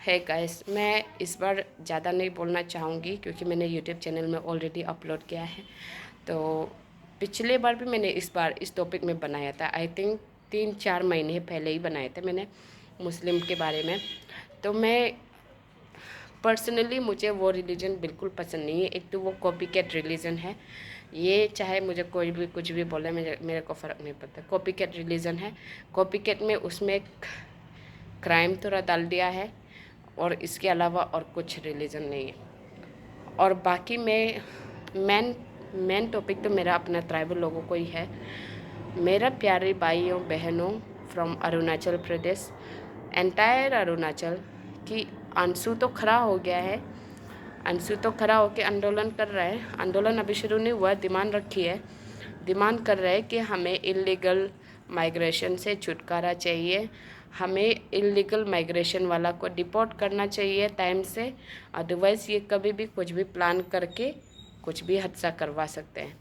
है गाइस, मैं इस बार ज़्यादा नहीं बोलना चाहूँगी क्योंकि मैंने यूट्यूब चैनल में ऑलरेडी अपलोड किया है। तो पिछले बार भी मैंने इस बार इस टॉपिक में बनाया था। आई थिंक 3-4 महीने पहले ही बनाए थे मैंने मुस्लिम के बारे में। तो मैं पर्सनली मुझे वो रिलीजन बिल्कुल पसंद नहीं है। एक तो वो कॉपी कैट रिलीजन है, ये चाहे मुझे कोई भी कुछ भी बोले मेरे को फ़र्क नहीं पड़ता। कॉपी कैट रिलीजन है, कॉपी कैट में उसमें क्राइम थोड़ा डाल दिया है और इसके अलावा और कुछ रिलीजन नहीं है। और बाकी में मेन टॉपिक तो मेरा अपना ट्राइबल लोगों को ही है। मेरा प्यारे भाइयों बहनों फ्रॉम अरुणाचल प्रदेश, एंटायर अरुणाचल की अंशु तो खड़ा हो गया है। अंशु तो खड़ा होकर आंदोलन कर रहा है। आंदोलन अभी शुरू नहीं हुआ, डिमांड रखी है। डिमांड कर रहे हैं कि हमें इलीगल माइग्रेशन से छुटकारा चाहिए, हमें इलीगल माइग्रेशन वाला को डिपोर्ट करना चाहिए टाइम से। अदरवाइज़ ये कभी भी कुछ भी प्लान करके कुछ भी हादसा करवा सकते हैं।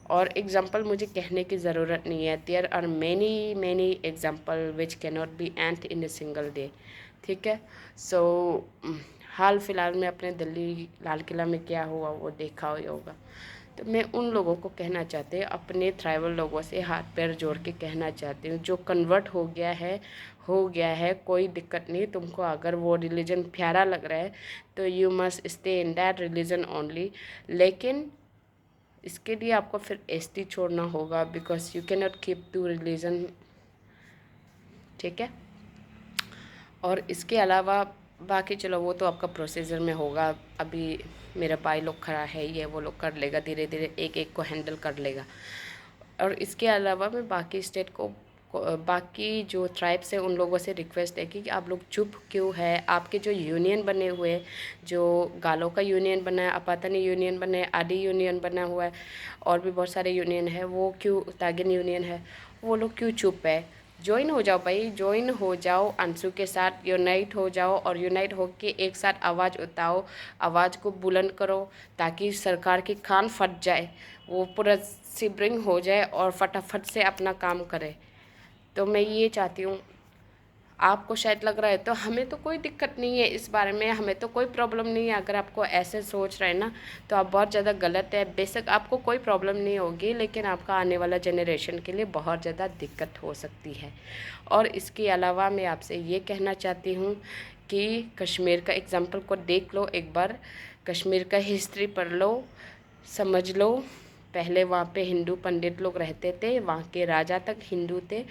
और एग्जाम्पल मुझे कहने की ज़रूरत नहीं है, there are many example which can not be end in a single day. ठीक है। सो हाल फिलहाल में अपने दिल्ली लाल किला में क्या हुआ वो देखा ही होगा। तो मैं उन लोगों को कहना चाहती हूँ, अपने ट्राइबल लोगों से हाथ पैर जोड़ के कहना चाहती हूँ, जो कन्वर्ट हो गया है कोई दिक्कत नहीं। तुमको अगर वो रिलीजन प्यारा लग रहा है तो you must stay in that religion only. लेकिन इसके लिए आपको फिर एसटी छोड़ना होगा, because you can not keep two religion. ठीक है। और इसके अलावा बाकी चलो वो तो आपका प्रोसीजर में होगा। अभी मेरा भाई लोग खड़ा है, ये वो लोग कर लेगा, धीरे धीरे एक एक को हैंडल कर लेगा। और इसके अलावा मैं बाकी स्टेट को बाकी जो ट्राइब्स है उन लोगों से रिक्वेस्ट है कि आप लोग चुप क्यों है। आपके जो यूनियन बने हुए हैं, जो गालों का यूनियन बना है, अपातनी यूनियन बना है, आदि यूनियन बना हुआ है, और भी बहुत सारे यूनियन है, वो क्यों, तागिन यूनियन है, वो लोग क्यों चुप है। ज्वाइन हो जाओ भाई, ज्वाइन हो जाओ, अंशु के साथ यूनाइट हो जाओ और यूनाइट होके एक साथ आवाज़ उठाओ, आवाज़ को बुलंद करो ताकि सरकार की कान फट जाए, वो पूरा सिबरिंग हो जाए और फटाफट से अपना काम करे। तो मैं ये चाहती हूँ, आपको शायद लग रहा है तो हमें तो कोई दिक्कत नहीं है इस बारे में, हमें तो कोई प्रॉब्लम नहीं है। अगर आपको ऐसे सोच रहे हैं ना तो आप बहुत ज़्यादा गलत है। बेशक आपको कोई प्रॉब्लम नहीं होगी, लेकिन आपका आने वाला जनरेशन के लिए बहुत ज़्यादा दिक्कत हो सकती है। और इसके अलावा मैं आपसे ये कहना चाहती हूँ कि कश्मीर का एग्ज़ाम्पल को देख लो एक बार, कश्मीर का हिस्ट्री पढ़ लो, समझ लो। पहले वहाँ पे हिंदू पंडित लोग रहते थे, वहाँ के राजा तक हिंदू थे।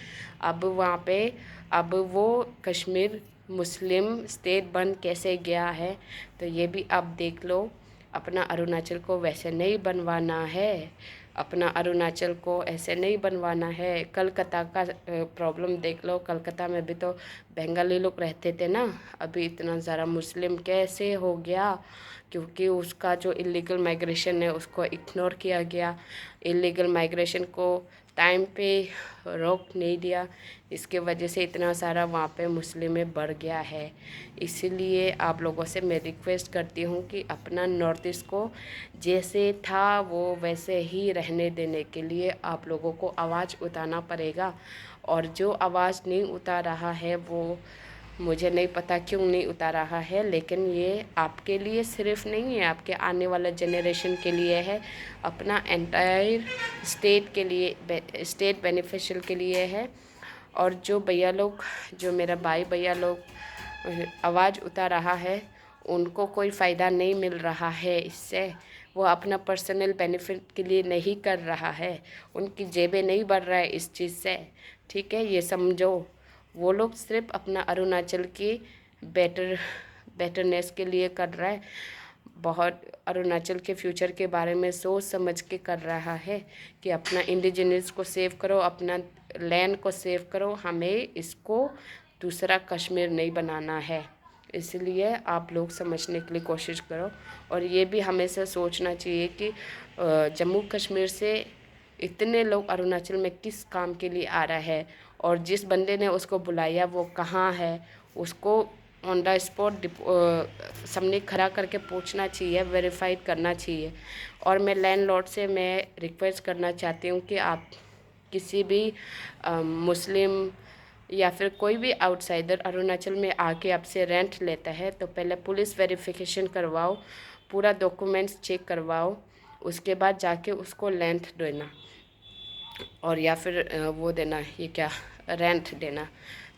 अब वो कश्मीर मुस्लिम स्टेट बन कैसे गया है, तो ये भी आप देख लो। अपना अरुणाचल को वैसे नहीं बनवाना है, अपना अरुणाचल को ऐसे नहीं बनवाना है। कलकत्ता का प्रॉब्लम देख लो, कलकत्ता में भी तो बंगाली लोग रहते थे ना, अभी इतना ज़्यादा मुस्लिम कैसे हो गया, क्योंकि उसका जो इलीगल माइग्रेशन है उसको इग्नोर किया गया। इलीगल माइग्रेशन को टाइम पे रोक नहीं दिया, इसके वजह से इतना सारा वहाँ पे मुस्लिमें बढ़ गया है। इसीलिए आप लोगों से मैं रिक्वेस्ट करती हूँ कि अपना नॉर्थ ईस्ट को जैसे था वो वैसे ही रहने देने के लिए आप लोगों को आवाज़ उठाना पड़ेगा। और जो आवाज़ नहीं उठा रहा है वो मुझे नहीं पता क्यों नहीं उतार रहा है, लेकिन ये आपके लिए सिर्फ नहीं है, आपके आने वाला जनरेशन के लिए है, अपना एंटायर स्टेट के लिए, स्टेट बेनिफिशियल के लिए है। और जो भैया लोग, जो मेरा भाई भैया लोग आवाज़ उतार रहा है, उनको कोई फ़ायदा नहीं मिल रहा है इससे। वो अपना पर्सनल बेनिफिट के लिए नहीं कर रहा है, उनकी जेबें नहीं बढ़ रहा है इस चीज़ से। ठीक है, ये समझो। वो लोग सिर्फ अपना अरुणाचल की बेटरनेस के लिए कर रहा है, बहुत अरुणाचल के फ्यूचर के बारे में सोच समझ के कर रहा है कि अपना इंडिजिनस को सेव करो, अपना लैंड को सेव करो, हमें इसको दूसरा कश्मीर नहीं बनाना है। इसलिए आप लोग समझने के लिए कोशिश करो। और ये भी हमेशा सोचना चाहिए कि जम्मू कश्मीर से इतने लोग अरुणाचल में किस काम के लिए आ रहा है, और जिस बंदे ने उसको बुलाया वो कहाँ है, उसको ऑन द स्पॉट सामने खड़ा करके पूछना चाहिए, वेरीफाइड करना चाहिए। और मैं लैंडलॉर्ड से मैं रिक्वेस्ट करना चाहती हूँ कि आप किसी भी मुस्लिम या फिर कोई भी आउटसाइडर अरुणाचल में आके आपसे रेंट लेता है तो पहले पुलिस वेरिफिकेशन करवाओ, पूरा डॉक्यूमेंट्स चेक करवाओ, उसके बाद जाके उसको रेंट देना और या फिर वो देना, ये क्या, रेंट देना,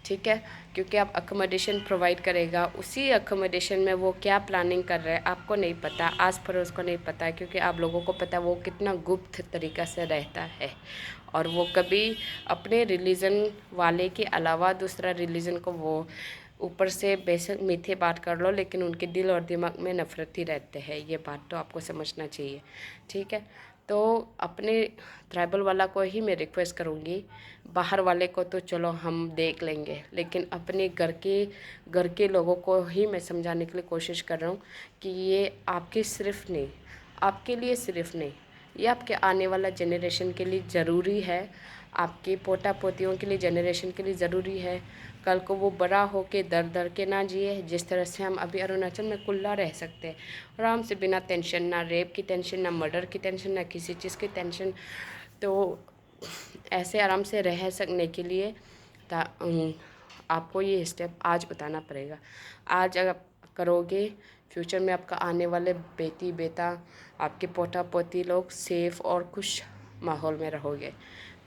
ठीक है। क्योंकि आप अकोमोडेशन प्रोवाइड करेगा, उसी अकोमोडेशन में वो क्या प्लानिंग कर रहे हैं आपको नहीं पता, आस पड़ोस को नहीं पता, क्योंकि आप लोगों को पता वो कितना गुप्त तरीक़ा से रहता है और वो कभी अपने रिलीजन वाले के अलावा दूसरा रिलीजन को वो ऊपर से बेशक मीठे बात कर लो, लेकिन उनके दिल और दिमाग में नफ़रत ही रहते हैं। ये बात तो आपको समझना चाहिए, ठीक है। तो अपने ट्राइबल वाला को ही मैं रिक्वेस्ट करूँगी, बाहर वाले को तो चलो हम देख लेंगे, लेकिन अपने घर के लोगों को ही मैं समझाने के लिए कोशिश कर रहा हूँ कि ये आपके सिर्फ नहीं, आपके लिए सिर्फ नहीं, ये आपके आने वाला जनरेशन के लिए ज़रूरी है, आपके पोता पोतियों के लिए, जनरेशन के लिए ज़रूरी है। कल को वो बड़ा हो के दर दर के ना जिए, जिस तरह से हम अभी अरुणाचल में खुला रह सकते हैं आराम से, बिना टेंशन, ना रेप की टेंशन, ना मर्डर की टेंशन, ना किसी चीज़ की टेंशन। तो ऐसे आराम से रह सकने के लिए आपको ये स्टेप आज उठाना पड़ेगा। आज अगर करोगे, फ्यूचर में आपका आने वाले बेटी बेटा, आपके पोता पोती लोग सेफ़ और खुश माहौल में रहोगे,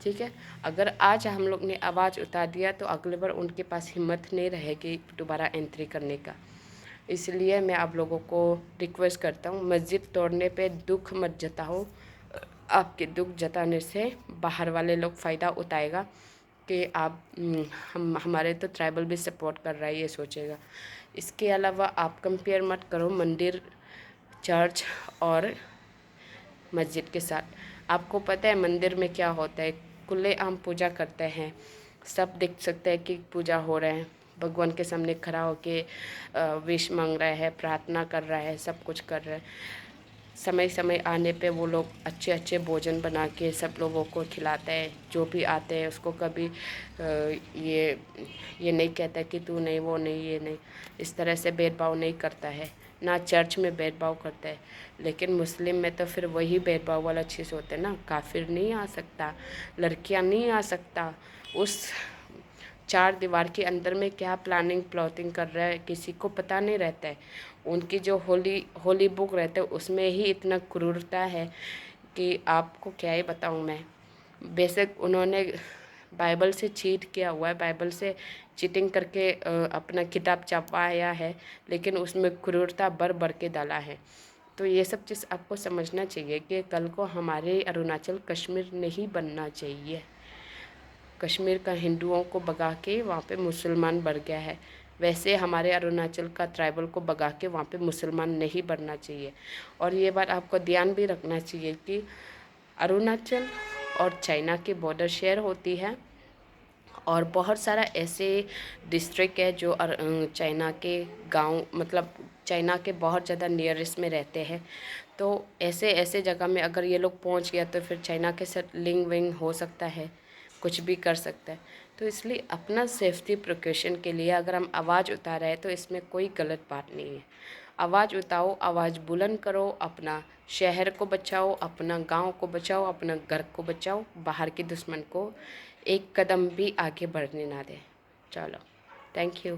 ठीक है। अगर आज हम लोग ने आवाज़ उठा दिया तो अगली बार उनके पास हिम्मत नहीं रहेगी दोबारा एंट्री करने का। इसलिए मैं आप लोगों को रिक्वेस्ट करता हूँ, मस्जिद तोड़ने पे दुख मत जताओ, आपके दुख जताने से बाहर वाले लोग फ़ायदा उठाएगा कि आप हम हमारे तो ट्राइबल भी सपोर्ट कर रहा है, ये सोचेगा। इसके अलावा आप कंपेयर मत करो मंदिर, चर्च और मस्जिद के साथ। आपको पता है मंदिर में क्या होता है, खुलेआम पूजा करते हैं, सब देख सकते हैं कि पूजा हो रहा है, भगवान के सामने खड़ा होके विश मांग रहा है, प्रार्थना कर रहा है, सब कुछ कर रहा है। समय समय आने पे वो लोग अच्छे अच्छे भोजन बना के सब लोगों को खिलाता है, जो भी आते हैं उसको कभी ये नहीं कहता कि तू नहीं, वो नहीं, ये नहीं, इस तरह से भेदभाव नहीं करता है, ना चर्च में भेदभाव करता है। लेकिन मुस्लिम में तो फिर वही भेदभाव वाला चीज़ होता है ना, काफिर नहीं आ सकता, लड़कियां नहीं आ सकता, उस चार दीवार के अंदर में क्या प्लानिंग प्लॉटिंग कर रहा है किसी को पता नहीं रहता है। उनकी जो होली बुक रहता है उसमें ही इतना क्रूरता है कि आपको क्या ही बताऊँ मैं। बेशक उन्होंने बाइबल से चीट किया हुआ है, बाइबल से चीटिंग करके अपना किताब छपवाया है, लेकिन उसमें क्रूरता बढ़ के डाला है। तो ये सब चीज़ आपको समझना चाहिए कि कल को हमारे अरुणाचल कश्मीर नहीं बनना चाहिए। कश्मीर का हिंदुओं को भगा के वहाँ पे मुसलमान बढ़ गया है, वैसे हमारे अरुणाचल का ट्राइबल को भगा के वहाँ पे मुसलमान नहीं बढ़ना चाहिए। और ये बात आपको ध्यान भी रखना चाहिए कि अरुणाचल और चाइना की बॉर्डर शेयर होती है और बहुत सारा ऐसे डिस्ट्रिक्ट है जो चाइना के गांव, मतलब चाइना के बहुत ज़्यादा नियरेस्ट में रहते हैं। तो ऐसे ऐसे जगह में अगर ये लोग पहुंच गया तो फिर चाइना के साथ लिंक विंग हो सकता है, कुछ भी कर सकता है। तो इसलिए अपना सेफ्टी प्रिकॉशन के लिए अगर हम आवाज़ उठा रहे हैं तो इसमें कोई गलत बात नहीं है। आवाज़ उठाओ, आवाज़ बुलंद करो, अपना शहर को बचाओ, अपना गांव को बचाओ, अपना घर को बचाओ, बाहर के दुश्मन को एक कदम भी आगे बढ़ने ना दें। चलो, थैंक यू।